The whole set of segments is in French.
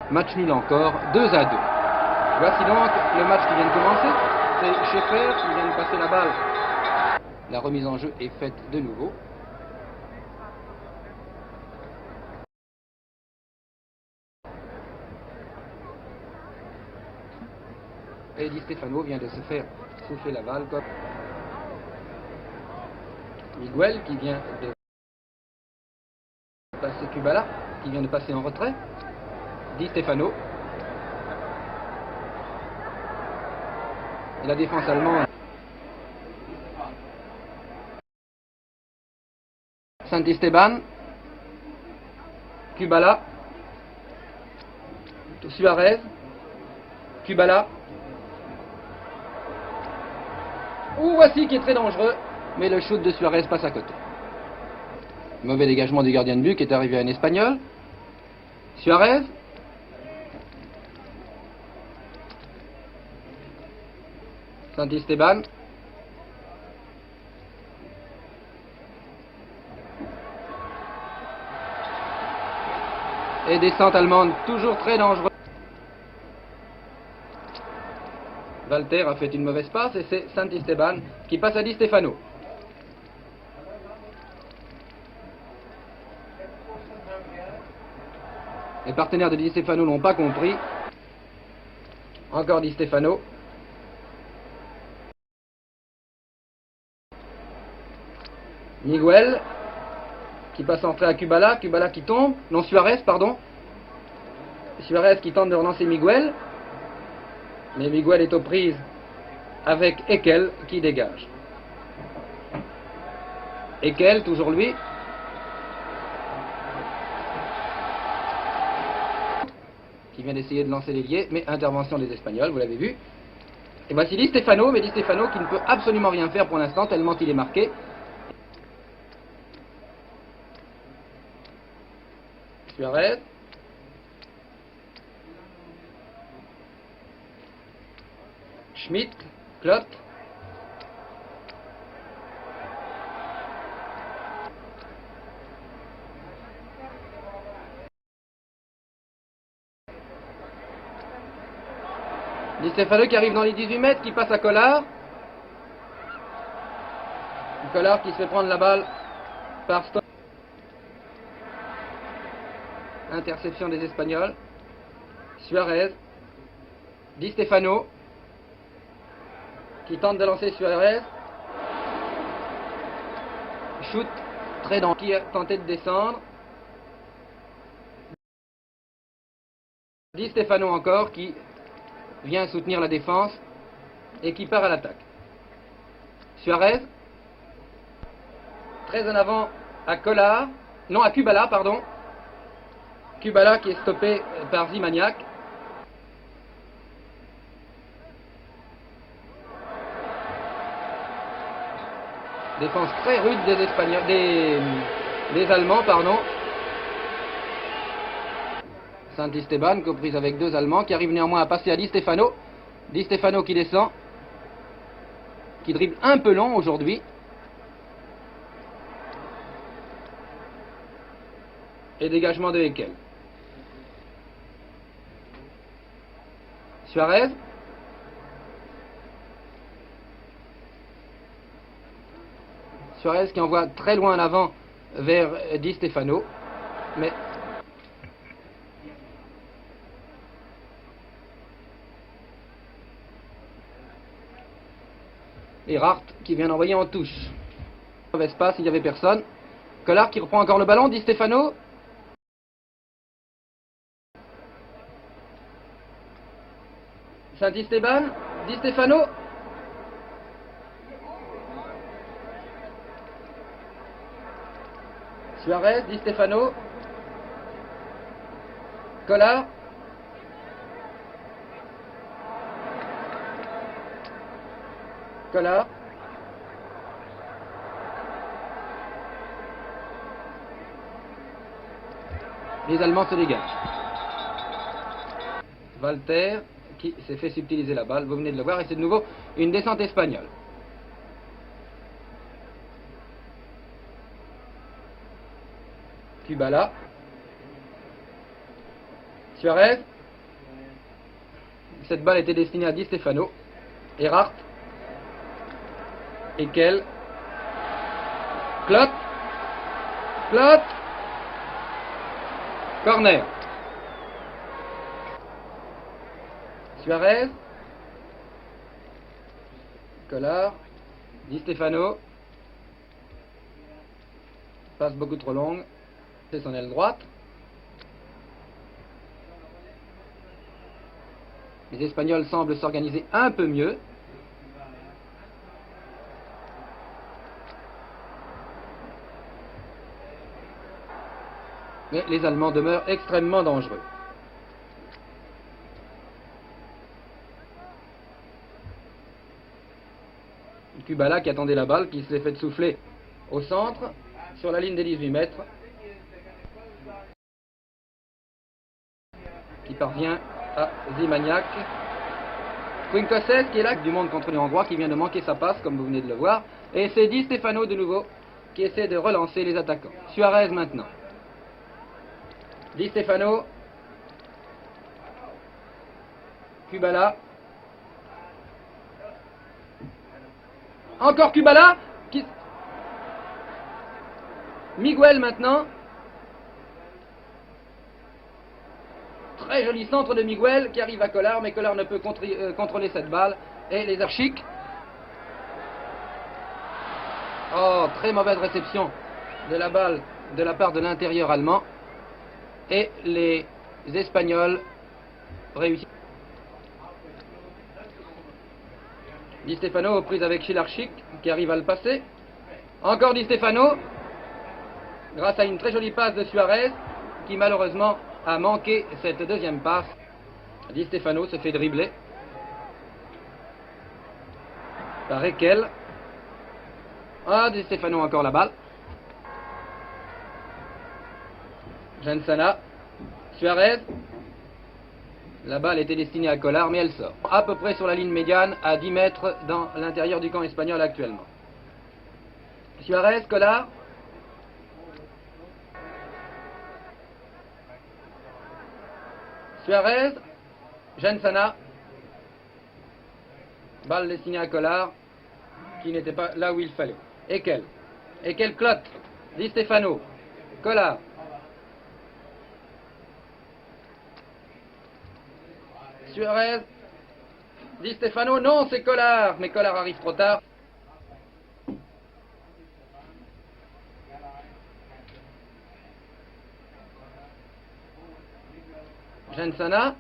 Match nul encore, 2-2. Voici donc le match qui vient de commencer. C'est Schaeffer qui vient de passer la balle. La remise en jeu est faite de nouveau. Et Di Stefano vient de se faire souffler la balle comme Miguel qui vient de passer Kubala, qui vient de passer en retrait. Di Stefano. Et la défense allemande. Santisteban. Kubala. Suarez. Kubala. Voici qui est très dangereux, mais le shoot de Suarez passe à côté. Mauvais dégagement du gardien de but qui est arrivé à un Espagnol. Suarez. Santisteban. Et descente allemande toujours très dangereuse. Walter a fait une mauvaise passe et c'est Santisteban qui passe à Di Stefano. Les partenaires de Di Stefano n'ont pas compris. Encore Di Stefano. Miguel qui passe en retrait à Kubala. Kubala qui tombe. Non, Suarez, pardon. Suarez qui tente de relancer Miguel. Mais Miguel est aux prises avec Ekel qui dégage. Ekel, toujours lui. Qui vient d'essayer de lancer l'ailier, mais intervention des Espagnols, vous l'avez vu. Et voici Di Stefano, mais Di Stefano qui ne peut absolument rien faire pour l'instant, tellement il est marqué. Suarez. Schmidt, Klott. Di Stefano qui arrive dans les 18 mètres, qui passe à Collard. Collard qui se fait prendre la balle par Stone. Interception des Espagnols. Suarez. Di Stefano qui tente de lancer Suarez. Shoot très dangereux qui a tenté de descendre. Di Stefano encore qui vient soutenir la défense et qui part à l'attaque. Suarez très en avant à Collard, non à Kubala pardon. Kubala qui est stoppé par Zimaniak. Défense très rude des Espagnols, des Allemands, pardon. Santisteban, comprise avec deux Allemands, qui arrive néanmoins à passer à Di Stefano. Di Stefano qui descend, qui dribble un peu long aujourd'hui. Et dégagement de Ekel. Suarez. Suarez qui envoie très loin en avant vers Di Stefano. Mais et Hart qui vient d'envoyer en touche. Mauvais passe, il n'y avait personne. Collard qui reprend encore le ballon. Di Stefano. Santisteban. Di Stefano. Suarez, Di Stefano. Collard. Collard. Les Allemands se dégagent. Walter qui s'est fait subtiliser la balle, vous venez de le voir, et c'est de nouveau une descente espagnole. Kubala. Suarez. Cette balle était destinée à Di Stefano. Erhardt. Eckel. Klott. Klott. Corner. Suarez. Collard. Di Stefano. Passe beaucoup trop longue. C'est son aile droite. Les Espagnols semblent s'organiser un peu mieux. Mais les Allemands demeurent extrêmement dangereux. Kubala qui attendait la balle, qui se l'est fait souffler au centre, sur la ligne des 18 mètres. Qui parvient à Zimaniak. Quincoses qui est là, du monde contre les Hongrois, qui vient de manquer sa passe, comme vous venez de le voir. Et c'est Di Stefano de nouveau, qui essaie de relancer les attaquants. Suarez maintenant. Di Stefano. Kubala. Encore Kubala. Miguel maintenant. Très joli centre de Miguel qui arrive à Collard, mais Collard ne peut contrôler cette balle. Et les Archiques. Oh, très mauvaise réception de la balle de la part de l'intérieur allemand. Et les Espagnols réussissent. Di Stefano aux prises avec Chilarchik qui arrive à le passer. Encore Di Stefano, grâce à une très jolie passe de Suarez qui malheureusement a manqué cette deuxième passe. Di Stefano se fait dribbler par Eckel. Ah, Di Stefano encore la balle. Jensana. Suarez. La balle était destinée à Collard, mais elle sort. À peu près sur la ligne médiane, à 10 mètres dans l'intérieur du camp espagnol actuellement. Suarez, Collard. Suarez. Jensana. Balle destinée à Collard, qui n'était pas là où il fallait. Eckel. Eckel Klott. Di Stefano. Collard. Suarez. Di Stefano, non, c'est Collard. Mais Collard arrive trop tard. Jensana.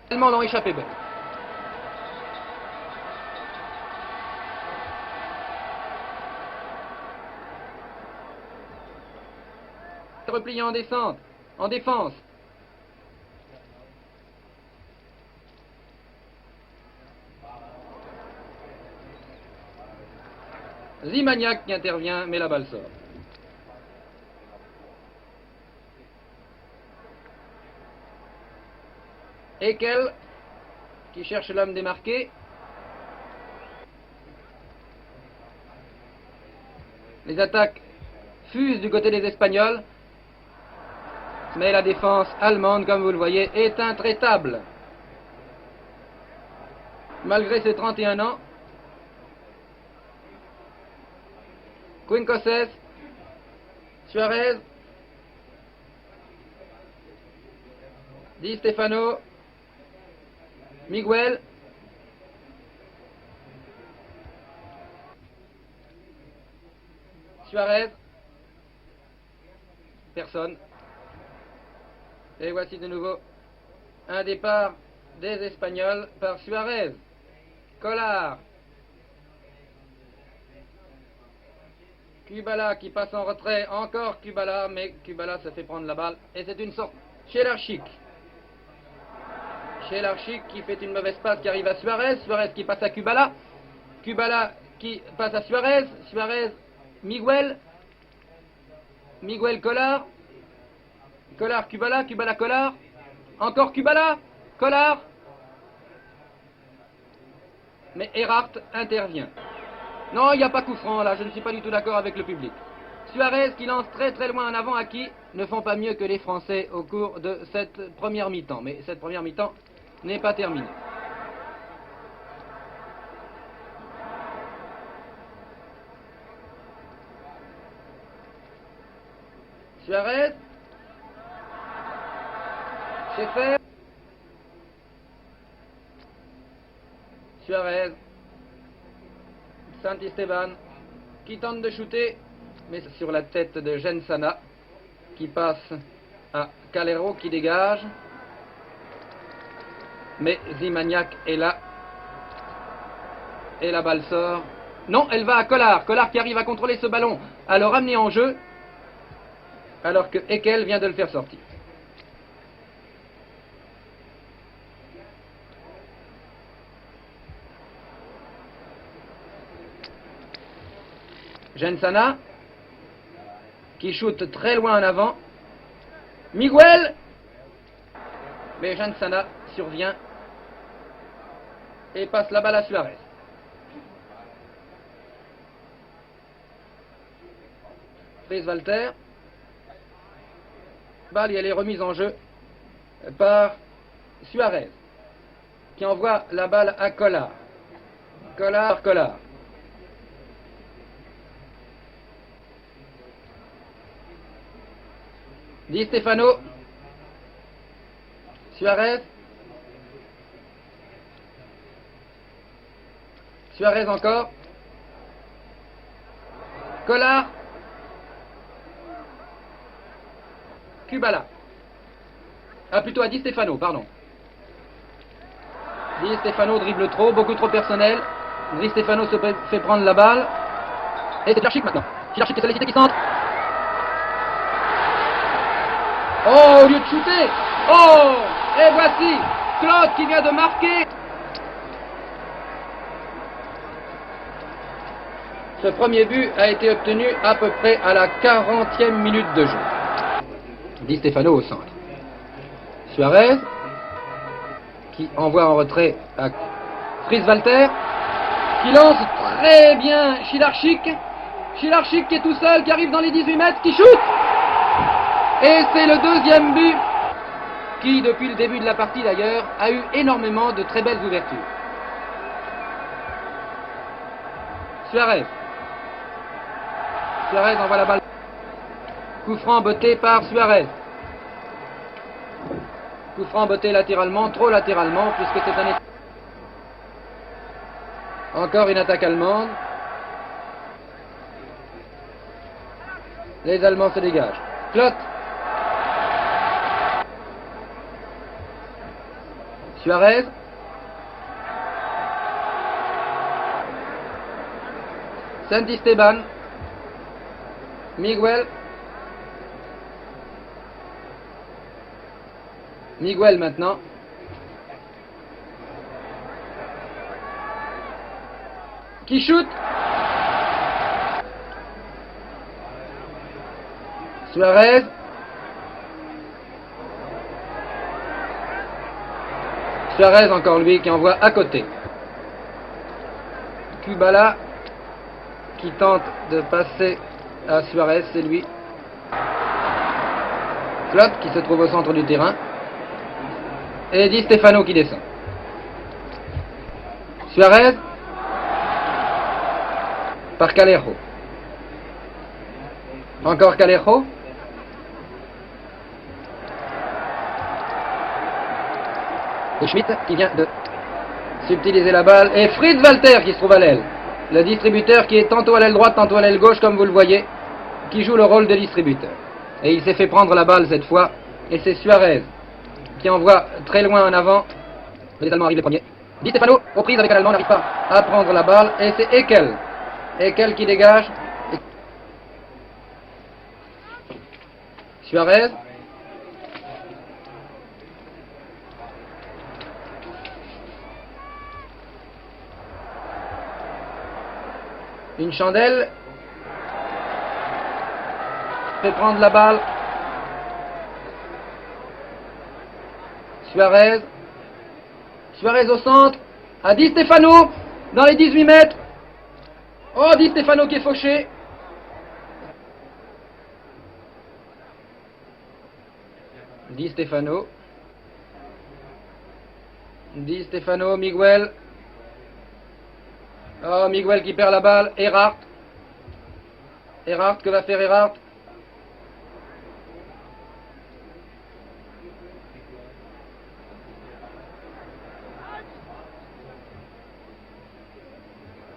Les Allemands l'ont échappé belle. Replié en descente, en défense. Zimaniak qui intervient, mais la balle sort. Eckel qui cherche l'homme démarqué. Les attaques fusent du côté des Espagnols. Mais la défense allemande, comme vous le voyez, est intraitable. Malgré ses 31 ans. Quincoses. Suarez. Di Stefano. Miguel. Suarez. Personne. Et voici de nouveau un départ des Espagnols par Suarez. Collard. Kubala qui passe en retrait. Encore Kubala, mais Kubala se fait prendre la balle. Et c'est une sorte... Chilarchik. Chilarchik qui fait une mauvaise passe qui arrive à Suarez. Suarez qui passe à Kubala. Kubala qui passe à Suarez. Suarez, Miguel. Miguel, Collard. Collard, Kubala, Kubala, Collard. Encore Kubala, Collard. Mais Erhardt intervient. Non, il n'y a pas coup franc là, je ne suis pas du tout d'accord avec le public. Suarez qui lance très très loin en avant à qui ne font pas mieux que les Français au cours de cette première mi-temps. Mais cette première mi-temps n'est pas terminé. Suarez. C'est fait. Suarez. Santisteban qui tente de shooter, mais sur la tête de Gensana qui passe à Calero qui dégage. Mais Zimaniac est là. Et la balle sort. Non, elle va à Collard. Collard qui arrive à contrôler ce ballon, à le ramener en jeu, alors que Ekel vient de le faire sortir. Gensana qui shoot très loin en avant. Miguel. Mais Gensana survient et passe la balle à Suarez. Fries Walter. Balle et elle est remise en jeu par Suarez qui envoie la balle à Collard. Collard. Di Stefano. Suarez. Suarez encore. Collard. Kubala. Ah, plutôt à Di Stefano, pardon. Di Stefano dribble trop, beaucoup trop personnel. Di Stefano se fait prendre la balle. Et c'est Chilarchik maintenant. Chilarchik est sollicité qui centre. Oh, au lieu de shooter. Oh, et voici Claude qui vient de marquer. Ce premier but a été obtenu à peu près à la 40e minute de jeu. Di Stefano au centre. Suarez qui envoie en retrait à Fries Walter qui lance très bien Chilarchik. Chilarchik qui est tout seul, qui arrive dans les 18 mètres, qui shoot. Et c'est le deuxième but qui, depuis le début de la partie d'ailleurs, a eu énormément de très belles ouvertures. Suarez envoie la balle. Coup franc botté par Suarez. Coup franc botté latéralement, trop latéralement, puisque c'est un... Encore une attaque allemande. Les Allemands se dégagent. Klott. Suarez. Santisteban. Miguel maintenant. Qui shoot. Suarez. Suarez encore lui qui envoie à côté. Kubala qui tente de passer à Suarez, c'est lui. Klott qui se trouve au centre du terrain. Et Di Stefano qui descend. Suarez par Calero. Encore Calero. Et Schmitt qui vient de subtiliser la balle. Et Fries Walter qui se trouve à l'aile. Le distributeur qui est tantôt à l'aile droite, tantôt à l'aile gauche, comme vous le voyez, qui joue le rôle de distributeur. Et il s'est fait prendre la balle cette fois. Et c'est Suarez qui envoie très loin en avant. Les Allemands arrivent les premiers. Di Stefano, aux prises avec un Allemand, n'arrive pas à prendre la balle. Et c'est Ekel. Ekel qui dégage. Suarez. Une chandelle. Fait prendre la balle. Suarez. Suarez au centre. À Di Stefano. Dans les 18 mètres. Oh, Di Stefano qui est fauché. Di Stefano. Di Stefano, Miguel. Oh, Miguel qui perd la balle. Erhardt. Erhardt, que va faire Erhardt?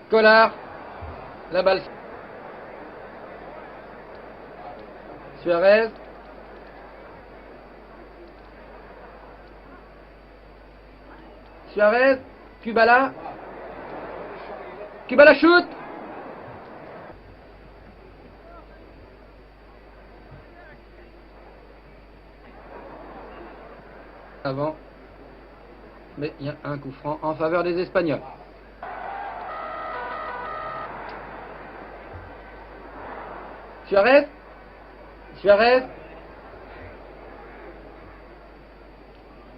Collard. La balle. Suarez. Suarez. Kubala. Kubala shoot. Avant. Mais il y a un coup franc en faveur des Espagnols. Suarez. Suarez.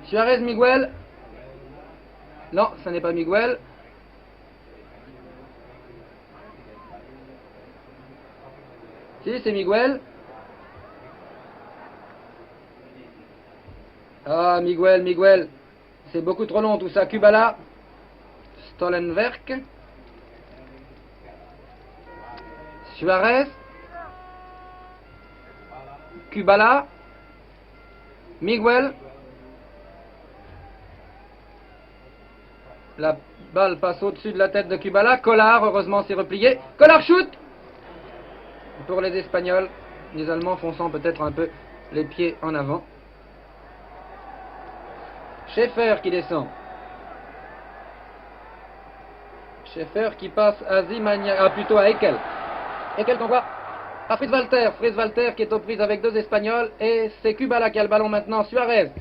Suarez, Miguel. Non, ce n'est pas Miguel. Si, c'est Miguel. Ah, Miguel, Miguel. C'est beaucoup trop long tout ça. Kubala. Stollenwerk. Suarez. Kubala. Miguel. La balle passe au-dessus de la tête de Kubala. Collard, heureusement, s'est replié. Collard shoot. Pour les Espagnols, les Allemands fonçant peut-être un peu les pieds en avant. Schaeffer qui descend. Schaeffer qui passe à Zimania, plutôt à Ekel. Ekel qu'on voit à Fritz Walter. Fritz Walter qui est aux prises avec deux Espagnols. Et c'est Kubala qui a le ballon maintenant. Suarez.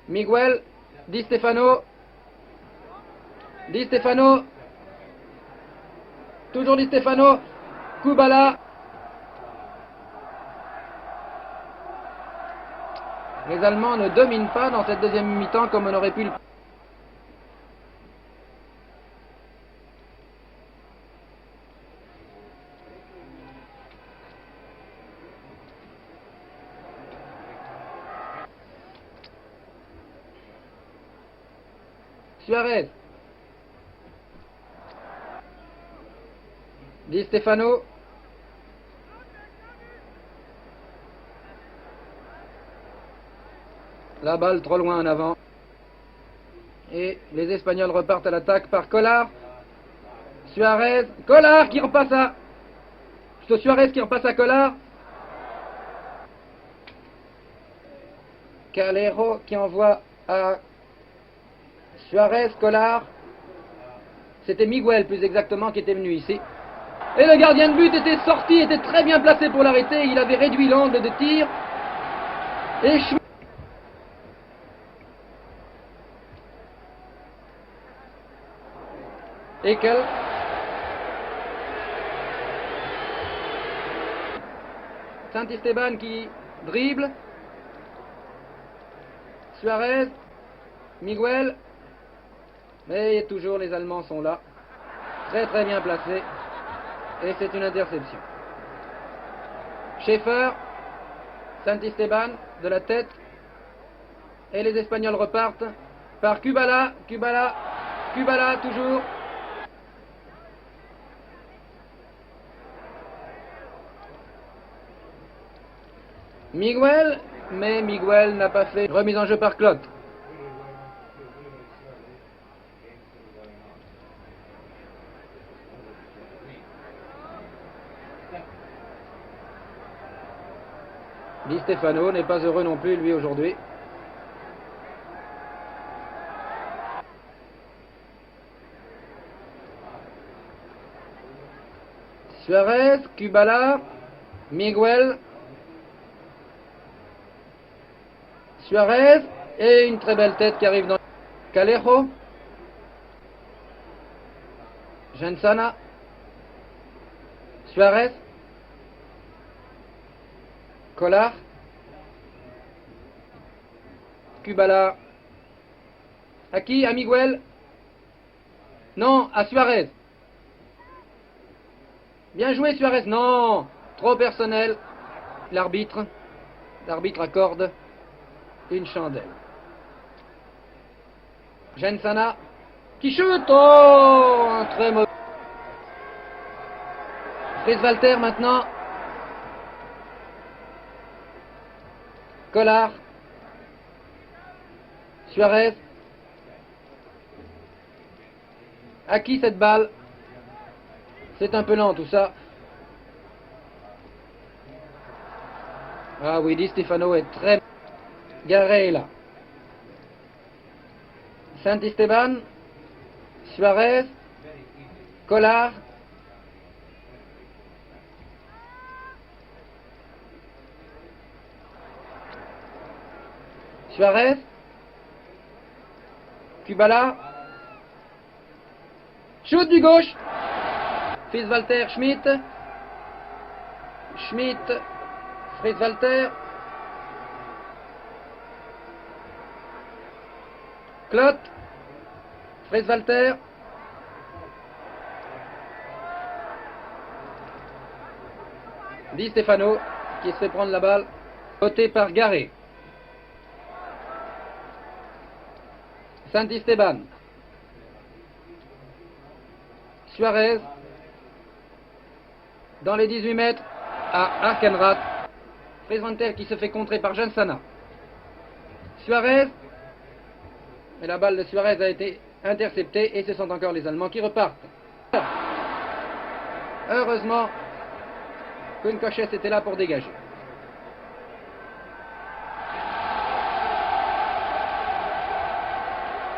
Miguel. Di Stefano. Di Stefano. Toujours Di Stefano. Kubala. Les Allemands ne dominent pas dans cette deuxième mi-temps comme on aurait pu le... Suarez. Di Stefano. La balle trop loin en avant. Et les Espagnols repartent à l'attaque par Collard. Suarez. Collard qui repasse à... Plutôt Suarez qui repasse à Collard. Calero qui envoie à Suarez, Collard. C'était Miguel plus exactement qui était venu ici. Et le gardien de but était sorti, était très bien placé pour l'arrêter. Il avait réduit l'angle de tir. Et Ekel. Saint-Esteban qui dribble. Suarez. Miguel. Mais toujours les Allemands sont là. Très très bien placés. Et c'est une interception. Schaeffer. Saint-Esteban de la tête. Et les Espagnols repartent par Kubala. Kubala. Kubala toujours. Miguel, mais Miguel n'a pas fait remise en jeu par Clot. Di Stefano n'est pas heureux non plus lui aujourd'hui. Suarez, Kubala, Miguel. Suarez, et une très belle tête qui arrive dans Calero. Gensana. Suarez. Collard. Kubala. À qui? À Miguel? Non, à Suarez. Bien joué Suarez. Non, trop personnel. L'arbitre. L'arbitre accorde une chandelle. Jensana qui chute. Oh, un très mauvais. Fritz Walter maintenant. Collard. Suarez. À qui cette balle? C'est un peu lent tout ça. Ah oui, Di Stefano est très... Garella. Santisteban. Suarez. Collard. Suarez. Kubala. Shoot du gauche. Fritz Walter, Schmidt. Schmidt. Fritz Walter. Clot. Fritz Walter. Di Stefano qui se fait prendre la balle. Voté par Garé. Santisteban. Suarez. Dans les 18 mètres à Arkenrath. Fritz Walter qui se fait contrer par Jensana. Suarez. Mais la balle de Suarez a été interceptée et ce sont encore les Allemands qui repartent. Heureusement qu'une cochette était là pour dégager.